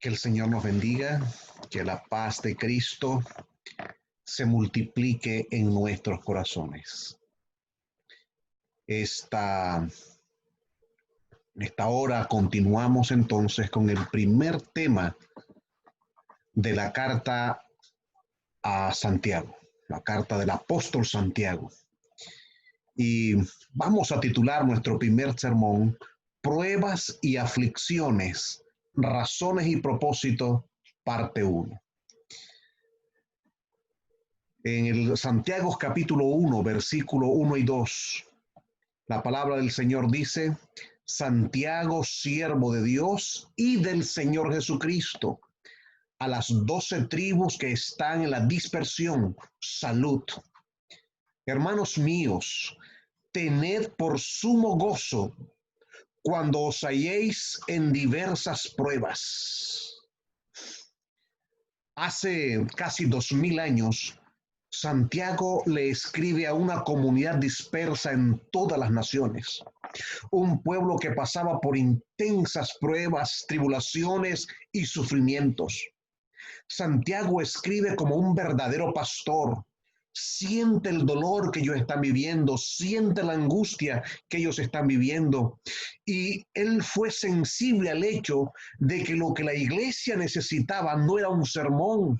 Que el Señor nos bendiga, que la paz de Cristo se multiplique en nuestros corazones. Esta hora continuamos entonces con el primer tema de la carta a Santiago, la carta del apóstol Santiago. Y vamos a titular nuestro primer sermón, Pruebas y aflicciones, razones y propósitos, parte 1. En el Santiago capítulo 1, versículo 1 y 2, la palabra del Señor dice: Santiago, siervo de Dios y del Señor Jesucristo, a las 12 tribus que están en la dispersión, salud. Hermanos míos, tened por sumo gozo cuando os halléis en diversas pruebas. Hace casi 2000 años, Santiago le escribe a una comunidad dispersa en todas las naciones, un pueblo que pasaba por intensas pruebas, tribulaciones y sufrimientos. Santiago escribe como un verdadero pastor. Siente el dolor que ellos están viviendo, siente la angustia que ellos están viviendo. Y él fue sensible al hecho de que lo que la iglesia necesitaba no era un sermón,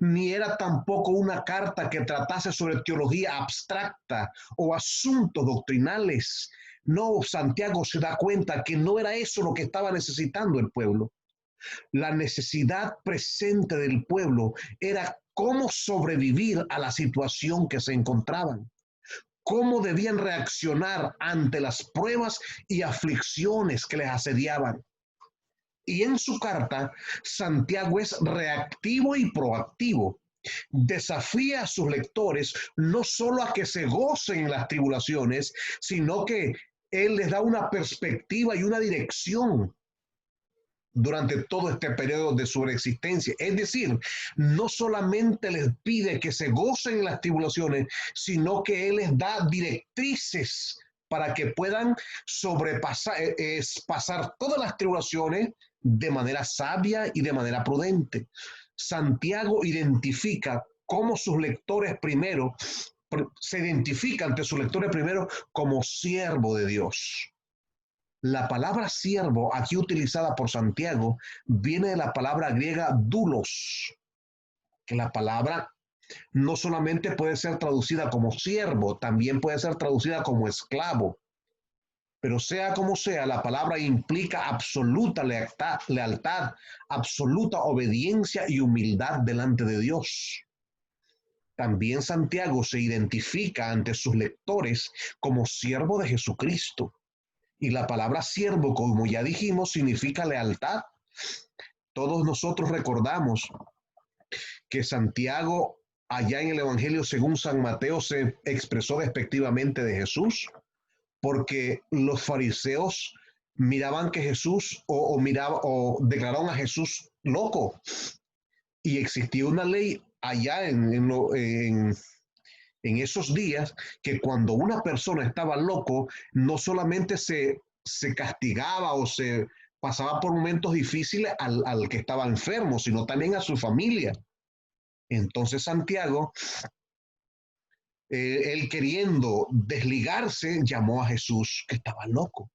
ni era tampoco una carta que tratase sobre teología abstracta o asuntos doctrinales. No, Santiago se da cuenta que no era eso lo que estaba necesitando el pueblo. La necesidad presente del pueblo era cómo sobrevivir a la situación que se encontraban, cómo debían reaccionar ante las pruebas y aflicciones que les asediaban. Y en su carta, Santiago es reactivo y proactivo. Desafía a sus lectores no solo a que se gocen en las tribulaciones, sino que él les da una perspectiva y una dirección durante todo este periodo de su existencia. Es decir, no solamente les pide que se gocen en las tribulaciones, sino que él les da directrices para que puedan pasar todas las tribulaciones de manera sabia y de manera prudente. Santiago identifica cómo sus lectores primero, se identifica ante sus lectores primero como siervo de Dios. La palabra siervo, aquí utilizada por Santiago, viene de la palabra griega doulos, que la palabra no solamente puede ser traducida como siervo, también puede ser traducida como esclavo. Pero sea como sea, la palabra implica absoluta lealtad, absoluta obediencia y humildad delante de Dios. También Santiago se identifica ante sus lectores como siervo de Jesucristo. Y la palabra siervo, como ya dijimos, significa lealtad. Todos nosotros recordamos que Santiago, allá en el Evangelio según San Mateo, se expresó despectivamente de Jesús, porque los fariseos miraban que Jesús o declararon a Jesús loco. Y existía una ley allá en esos días, que cuando una persona estaba loco, no solamente se castigaba o se pasaba por momentos difíciles al que estaba enfermo, sino también a su familia. Entonces Santiago, él queriendo desligarse, llamó a Jesús que estaba loco.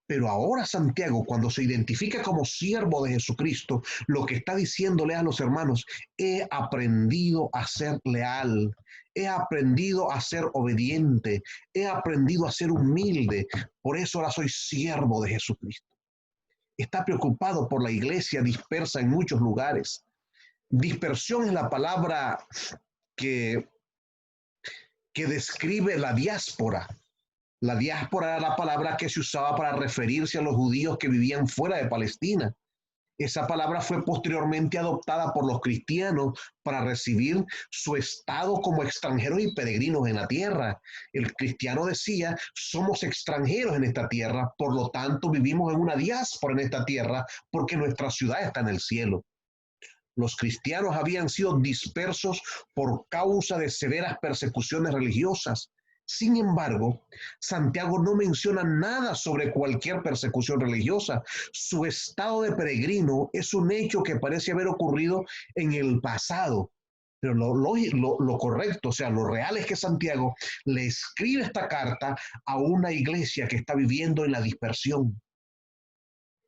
Pero ahora Santiago, cuando se identifica como siervo de Jesucristo, lo que está diciéndole a los hermanos: he aprendido a ser leal, he aprendido a ser obediente, he aprendido a ser humilde, por eso ahora soy siervo de Jesucristo. Está preocupado por la iglesia dispersa en muchos lugares. Dispersión es la palabra que describe la diáspora. La diáspora era la palabra que se usaba para referirse a los judíos que vivían fuera de Palestina. Esa palabra fue posteriormente adoptada por los cristianos para recibir su estado como extranjeros y peregrinos en la tierra. El cristiano decía: somos extranjeros en esta tierra, por lo tanto vivimos en una diáspora en esta tierra, porque nuestra ciudad está en el cielo. Los cristianos habían sido dispersos por causa de severas persecuciones religiosas. Sin embargo, Santiago no menciona nada sobre cualquier persecución religiosa. Su estado de peregrino es un hecho que parece haber ocurrido en el pasado. Pero lo correcto, o sea, lo real es que Santiago le escribe esta carta a una iglesia que está viviendo en la dispersión.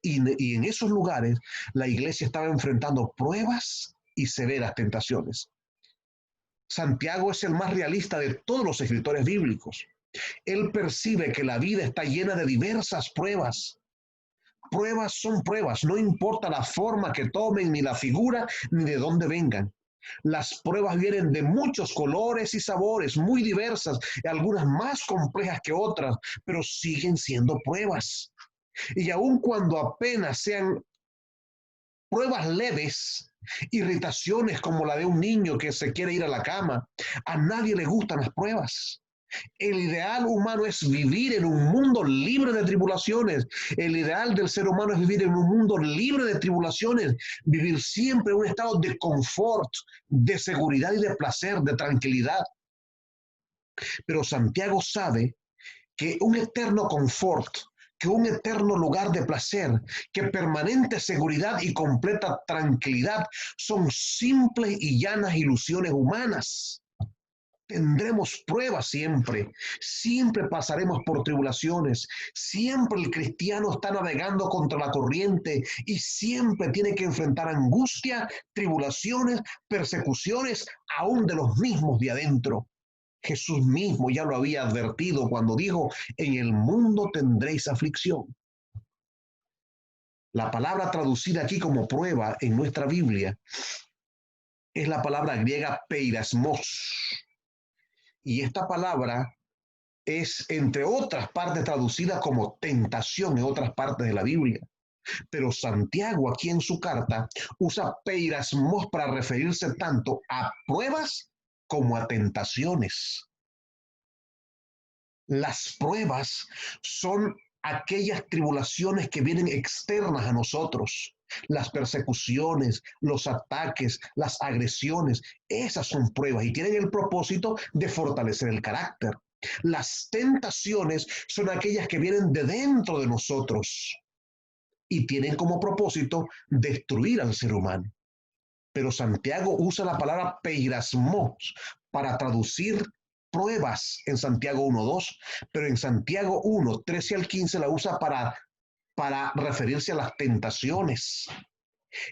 Y en esos lugares la iglesia estaba enfrentando pruebas y severas tentaciones. Santiago es el más realista de todos los escritores bíblicos. Él percibe que la vida está llena de diversas pruebas. Pruebas son pruebas, no importa la forma que tomen, ni la figura, ni de dónde vengan. Las pruebas vienen de muchos colores y sabores, muy diversas, algunas más complejas que otras, pero siguen siendo pruebas. Y aun cuando apenas sean pruebas leves, irritaciones como la de un niño que se quiere ir a la cama, a nadie le gustan las pruebas. El ideal humano es vivir en un mundo libre de tribulaciones. El ideal del ser humano es vivir en un mundo libre de tribulaciones, vivir siempre en un estado de confort, de seguridad y de placer, de tranquilidad. Pero Santiago sabe que un eterno confort, que un eterno lugar de placer, que permanente seguridad y completa tranquilidad son simples y llanas ilusiones humanas. Tendremos pruebas siempre, siempre pasaremos por tribulaciones, siempre el cristiano está navegando contra la corriente y siempre tiene que enfrentar angustia, tribulaciones, persecuciones, aún de los mismos de adentro. Jesús mismo ya lo había advertido cuando dijo, en el mundo tendréis aflicción. La palabra traducida aquí como prueba en nuestra Biblia es la palabra griega peirasmos. Y esta palabra es, entre otras partes, traducida como tentación en otras partes de la Biblia. Pero Santiago aquí en su carta usa peirasmos para referirse tanto a pruebas como a tentaciones. Las pruebas son aquellas tribulaciones que vienen externas a nosotros. Las persecuciones, los ataques, las agresiones, esas son pruebas y tienen el propósito de fortalecer el carácter. Las tentaciones son aquellas que vienen de dentro de nosotros y tienen como propósito destruir al ser humano. Pero Santiago usa la palabra peirasmos para traducir pruebas en Santiago 1:2, pero en Santiago 1:13 al 15 la usa para referirse a las tentaciones.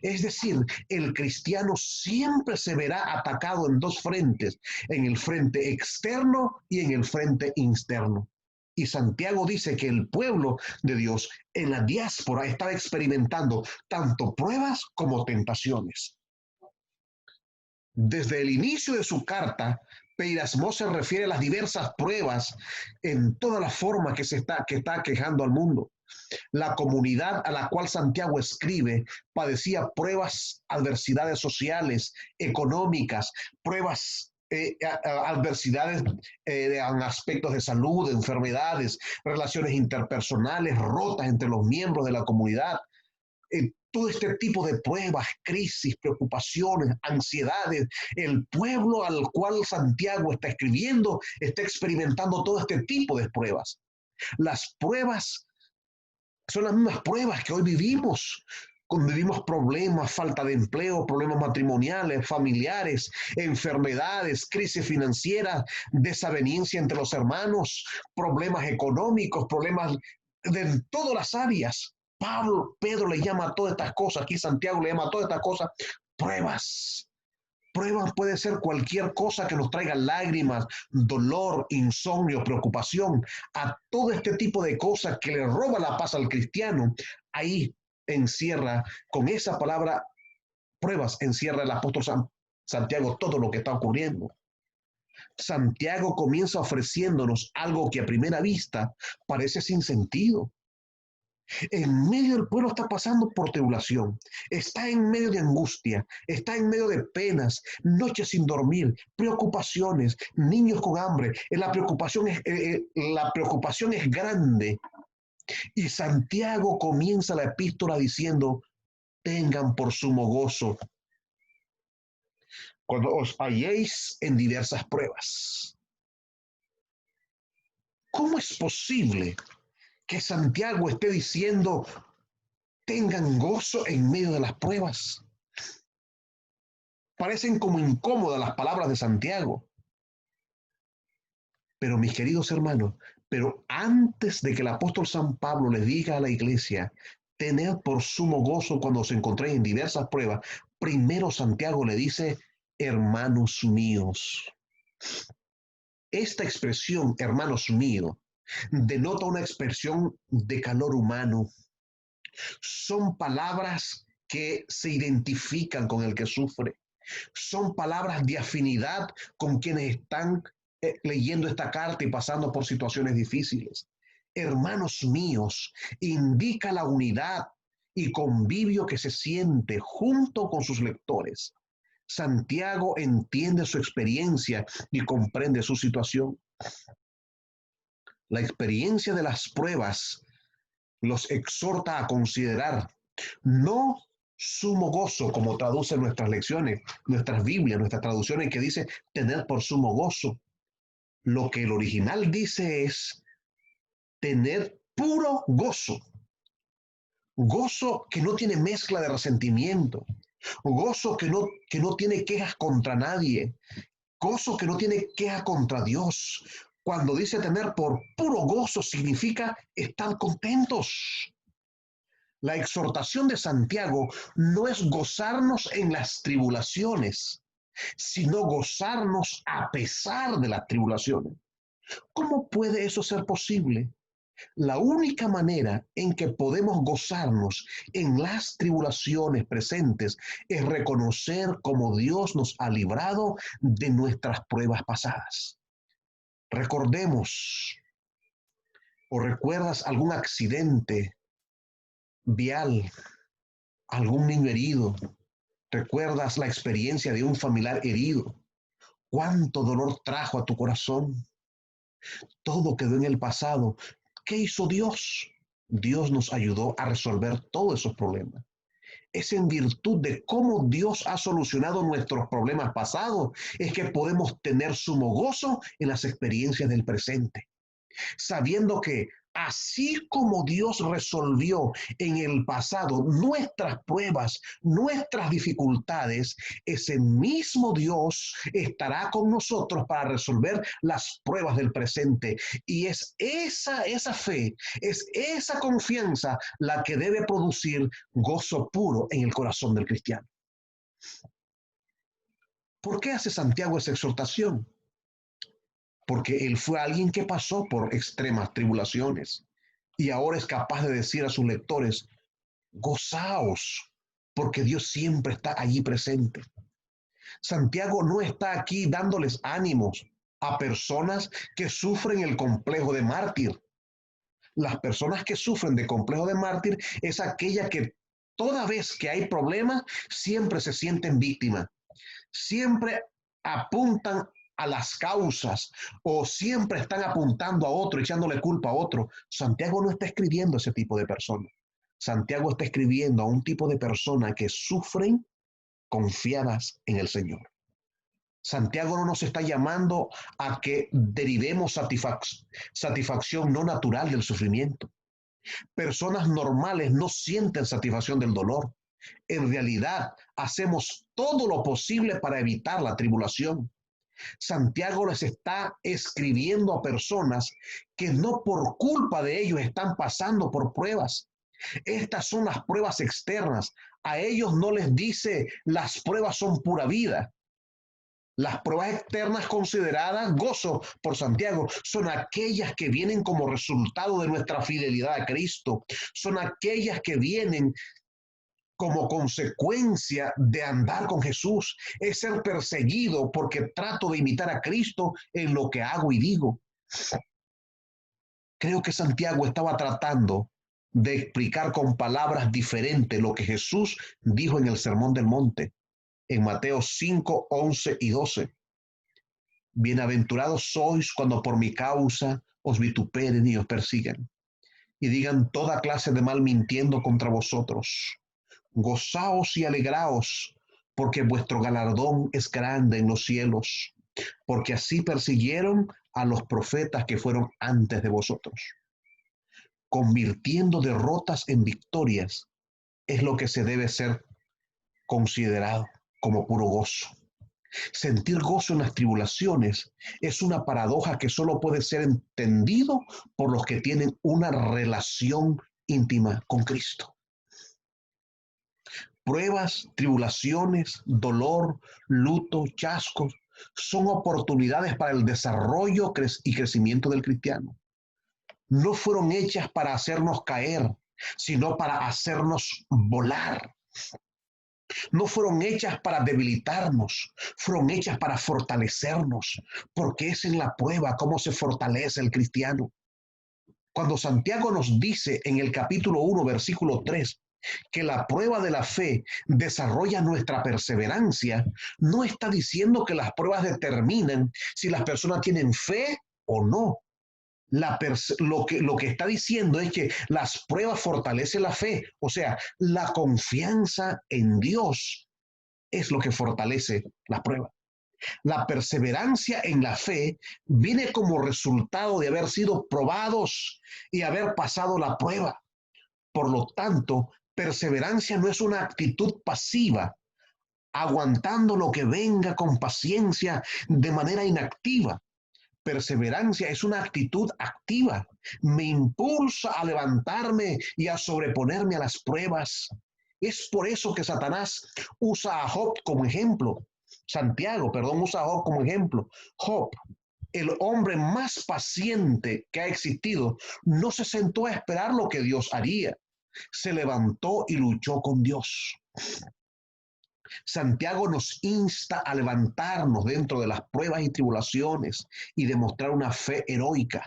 Es decir, el cristiano siempre se verá atacado en dos frentes, en el frente externo y en el frente interno. Y Santiago dice que el pueblo de Dios en la diáspora estaba experimentando tanto pruebas como tentaciones. Desde el inicio de su carta, Peirasmos se refiere a las diversas pruebas en toda la forma que está aquejando al mundo. La comunidad a la cual Santiago escribe padecía pruebas, adversidades sociales, económicas, pruebas, adversidades en aspectos de salud, de enfermedades, relaciones interpersonales rotas entre los miembros de la comunidad. Todo este tipo de pruebas, crisis, preocupaciones, ansiedades, el pueblo al cual Santiago está escribiendo está experimentando todo este tipo de pruebas. Las pruebas son las mismas pruebas que hoy vivimos. Cuando vivimos problemas, falta de empleo, problemas matrimoniales, familiares, enfermedades, crisis financieras, desaveniencia entre los hermanos, problemas económicos, problemas de todas las áreas. Pedro le llama a todas estas cosas, aquí Santiago le llama a todas estas cosas pruebas. Pruebas puede ser cualquier cosa que nos traiga lágrimas, dolor, insomnio, preocupación. A todo este tipo de cosas que le roba la paz al cristiano, ahí encierra, con esa palabra pruebas, encierra el apóstol Santiago todo lo que está ocurriendo. Santiago comienza ofreciéndonos algo que a primera vista parece sin sentido. En medio del pueblo está pasando por tribulación, está en medio de angustia, está en medio de penas, noches sin dormir, preocupaciones, niños con hambre. La preocupación es grande. Y Santiago comienza la epístola diciendo, tengan por sumo gozo cuando os halléis en diversas pruebas. ¿Cómo es posible que Santiago esté diciendo, tengan gozo en medio de las pruebas? Parecen como incómodas las palabras de Santiago. Pero mis queridos hermanos, pero antes de que el apóstol San Pablo le diga a la iglesia, tened por sumo gozo cuando os encontréis en diversas pruebas, primero Santiago le dice, hermanos míos. Esta expresión, hermanos míos, denota una expresión de calor humano. Son palabras que se identifican con el que sufre. Son palabras de afinidad con quienes están leyendo esta carta y pasando por situaciones difíciles. Hermanos míos, indica la unidad y convivio que se siente junto con sus lectores. Santiago entiende su experiencia y comprende su situación. La experiencia de las pruebas los exhorta a considerar no sumo gozo, como traducen nuestras lecciones, nuestras Biblias, nuestras traducciones, que dice tener por sumo gozo. Lo que el original dice es tener puro gozo. Gozo que no tiene mezcla de resentimiento. Gozo que no tiene quejas contra nadie. Gozo que no tiene queja contra Dios. Cuando dice tener por puro gozo significa estar contentos. La exhortación de Santiago no es gozarnos en las tribulaciones, sino gozarnos a pesar de las tribulaciones. ¿Cómo puede eso ser posible? La única manera en que podemos gozarnos en las tribulaciones presentes es reconocer cómo Dios nos ha librado de nuestras pruebas pasadas. Recordemos o recuerdas algún accidente vial, algún niño herido, recuerdas la experiencia de un familiar herido, cuánto dolor trajo a tu corazón. Todo quedó en el pasado. ¿Qué hizo Dios? Dios nos ayudó a resolver todos esos problemas. Es en virtud de cómo Dios ha solucionado nuestros problemas pasados, es que podemos tener sumo gozo en las experiencias del presente, sabiendo que así como Dios resolvió en el pasado nuestras pruebas, nuestras dificultades, ese mismo Dios estará con nosotros para resolver las pruebas del presente. Y es esa fe, es esa confianza la que debe producir gozo puro en el corazón del cristiano. ¿Por qué hace Santiago esa exhortación? Porque él fue alguien que pasó por extremas tribulaciones y ahora es capaz de decir a sus lectores, gozaos, porque Dios siempre está allí presente. Santiago no está aquí dándoles ánimos a personas que sufren el complejo de mártir. Las personas que sufren de complejo de mártir es aquella que toda vez que hay problemas siempre se sienten víctimas, siempre apuntan a las causas o siempre están apuntando a otro, echándole culpa a otro. Santiago no está escribiendo a ese tipo de personas. Santiago está escribiendo a un tipo de personas que sufren confiadas en el Señor. Santiago no nos está llamando a que derivemos satisfacción no natural del sufrimiento. Personas normales no sienten satisfacción del dolor. En realidad, hacemos todo lo posible para evitar la tribulación. Santiago les está escribiendo a personas que no por culpa de ellos están pasando por pruebas. Estas son las pruebas externas. A ellos no les dice las pruebas son pura vida. Las pruebas externas consideradas gozo por Santiago son aquellas que vienen como resultado de nuestra fidelidad a Cristo. Son aquellas que vienen como consecuencia de andar con Jesús, es ser perseguido porque trato de imitar a Cristo en lo que hago y digo. Creo que Santiago estaba tratando de explicar con palabras diferentes lo que Jesús dijo en el Sermón del Monte, en Mateo 5, 11 y 12. Bienaventurados sois cuando por mi causa os vituperen y os persigan, y digan toda clase de mal mintiendo contra vosotros. Gozaos y alegraos, porque vuestro galardón es grande en los cielos, porque así persiguieron a los profetas que fueron antes de vosotros. Convirtiendo derrotas en victorias es lo que se debe ser considerado como puro gozo. Sentir gozo en las tribulaciones es una paradoja que solo puede ser entendido por los que tienen una relación íntima con Cristo. Pruebas, tribulaciones, dolor, luto, chascos, son oportunidades para el desarrollo y crecimiento del cristiano. No fueron hechas para hacernos caer, sino para hacernos volar. No fueron hechas para debilitarnos, fueron hechas para fortalecernos, porque es en la prueba cómo se fortalece el cristiano. Cuando Santiago nos dice en el capítulo 1, versículo 3, que la prueba de la fe desarrolla nuestra perseverancia, no está diciendo que las pruebas determinan si las personas tienen fe o no. Lo que está diciendo es que las pruebas fortalecen la fe, o sea, la confianza en Dios es lo que fortalece las pruebas. La perseverancia en la fe viene como resultado de haber sido probados y haber pasado la prueba. Por lo tanto, perseverancia no es una actitud pasiva, aguantando lo que venga con paciencia de manera inactiva. Perseverancia es una actitud activa. Me impulsa a levantarme y a sobreponerme a las pruebas. Es por eso que Satanás usa a Job como ejemplo. Santiago, perdón, usa a Job como ejemplo. Job, el hombre más paciente que ha existido, no se sentó a esperar lo que Dios haría. Se levantó y luchó con Dios. Santiago nos insta a levantarnos dentro de las pruebas y tribulaciones y demostrar una fe heroica,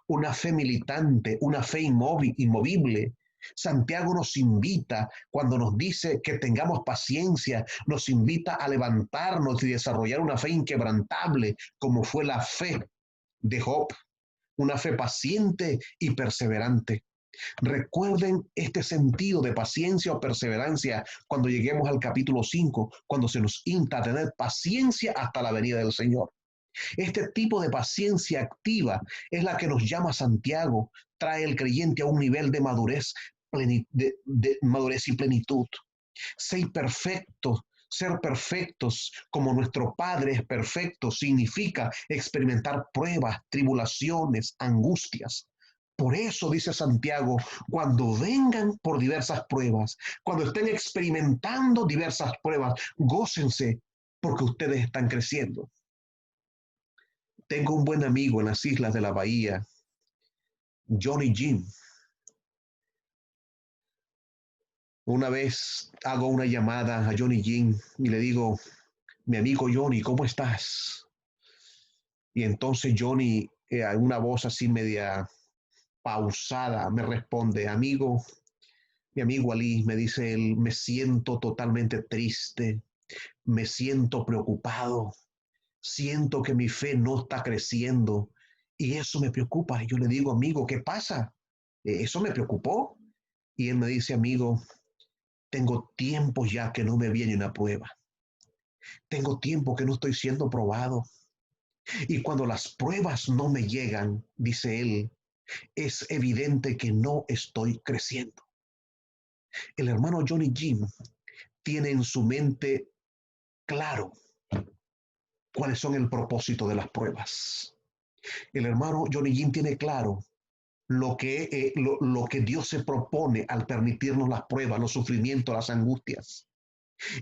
una fe militante, una fe inmovible. Santiago nos invita, cuando nos dice que tengamos paciencia, nos invita a levantarnos y desarrollar una fe inquebrantable, como fue la fe de Job, una fe paciente y perseverante. Recuerden este sentido de paciencia o perseverancia cuando lleguemos al capítulo 5, cuando se nos insta a tener paciencia hasta la venida del Señor. Este tipo de paciencia activa es la que nos llama Santiago, trae el creyente a un nivel de madurez, de madurez y plenitud. Ser perfectos como nuestro Padre es perfecto significa experimentar pruebas, tribulaciones, angustias. Por eso dice Santiago, cuando vengan por diversas pruebas, cuando estén experimentando diversas pruebas, gócense porque ustedes están creciendo. Tengo un buen amigo en las islas de la Bahía, Johnny Jim. Una vez hago una llamada a Johnny Jim y le digo, mi amigo Johnny, ¿cómo estás? Y entonces Johnny, una voz así media pausada, me responde, mi amigo Ali, me dice él, me siento totalmente triste, me siento preocupado, siento que mi fe no está creciendo y eso me preocupa. Y yo le digo, amigo, ¿qué pasa? ¿Eso me preocupó? Y él me dice, amigo, tengo tiempo ya que no me viene una prueba. Tengo tiempo que no estoy siendo probado. Y cuando las pruebas no me llegan, dice él, es evidente que no estoy creciendo. El hermano Johnny Jim tiene en su mente claro cuáles son el propósito de las pruebas. El hermano Johnny Jim tiene claro lo que Dios se propone al permitirnos las pruebas, los sufrimientos, las angustias.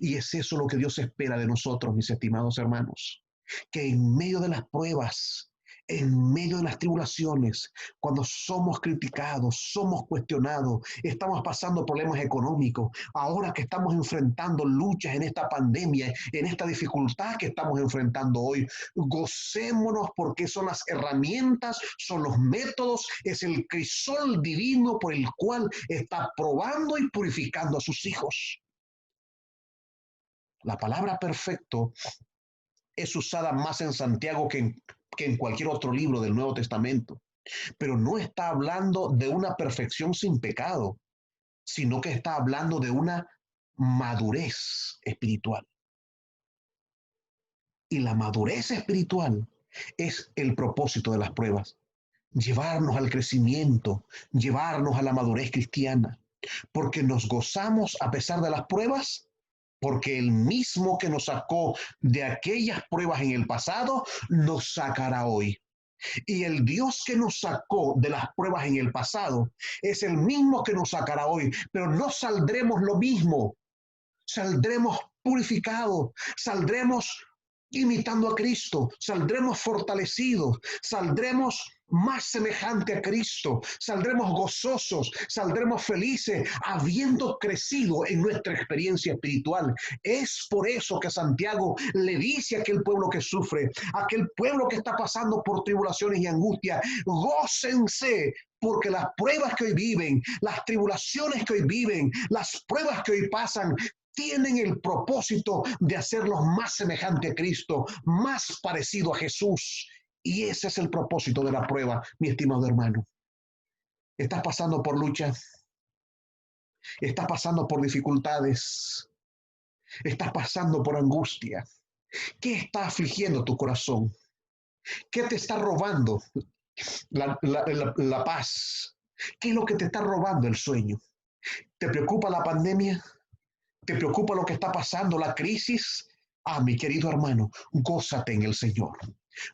Y es eso lo que Dios espera de nosotros, mis estimados hermanos, que en medio de las pruebas, en medio de las tribulaciones, cuando somos criticados, somos cuestionados, estamos pasando problemas económicos, ahora que estamos enfrentando luchas en esta pandemia, en esta dificultad que estamos enfrentando hoy, gocémonos porque son las herramientas, son los métodos, es el crisol divino por el cual está probando y purificando a sus hijos. La palabra perfecto es usada más en Santiago que en cualquier otro libro del Nuevo Testamento, pero no está hablando de una perfección sin pecado, sino que está hablando de una madurez espiritual. Y la madurez espiritual Es el propósito de las pruebas, llevarnos al crecimiento, llevarnos a la madurez cristiana, porque nos gozamos a pesar de las pruebas, porque el mismo que nos sacó de aquellas pruebas en el pasado, nos sacará hoy. Y el Dios que nos sacó de las pruebas en el pasado es el mismo que nos sacará hoy, pero no saldremos lo mismo, saldremos purificados, saldremos imitando a Cristo, saldremos fortalecidos, saldremos más semejante a Cristo, saldremos gozosos, saldremos felices, habiendo crecido en nuestra experiencia espiritual. Es por eso que Santiago le dice a aquel pueblo que sufre, a aquel pueblo que está pasando por tribulaciones y angustia, gócense, porque las pruebas que hoy viven, las tribulaciones que hoy viven, las pruebas que hoy pasan, tienen el propósito de hacerlos más semejante a Cristo, más parecido a Jesús. Y ese es el propósito de la prueba, mi estimado hermano. Estás pasando por lucha, estás pasando por dificultades, estás pasando por angustia. ¿Qué está afligiendo tu corazón? ¿Qué te está robando la paz? ¿Qué es lo que te está robando el sueño? ¿Te preocupa la pandemia? ¿Te preocupa lo que está pasando, la crisis? Ah, mi querido hermano, gózate en el Señor.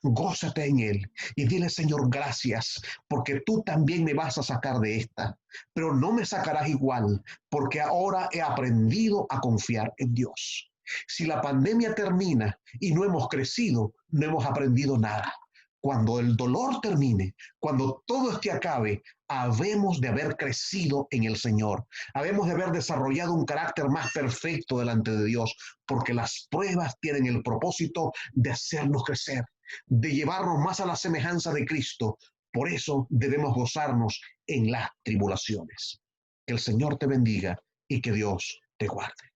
Gózate en Él y dile, Señor, gracias, porque tú también me vas a sacar de esta, pero no me sacarás igual, porque ahora he aprendido a confiar en Dios. Si la pandemia termina y no hemos crecido, no hemos aprendido nada. Cuando el dolor termine, cuando todo este acabe, habemos de haber crecido en el Señor, habemos de haber desarrollado un carácter más perfecto delante de Dios, porque las pruebas tienen el propósito de hacernos crecer, de llevarnos más a la semejanza de Cristo. Por eso debemos gozarnos en las tribulaciones. Que el Señor te bendiga y que Dios te guarde.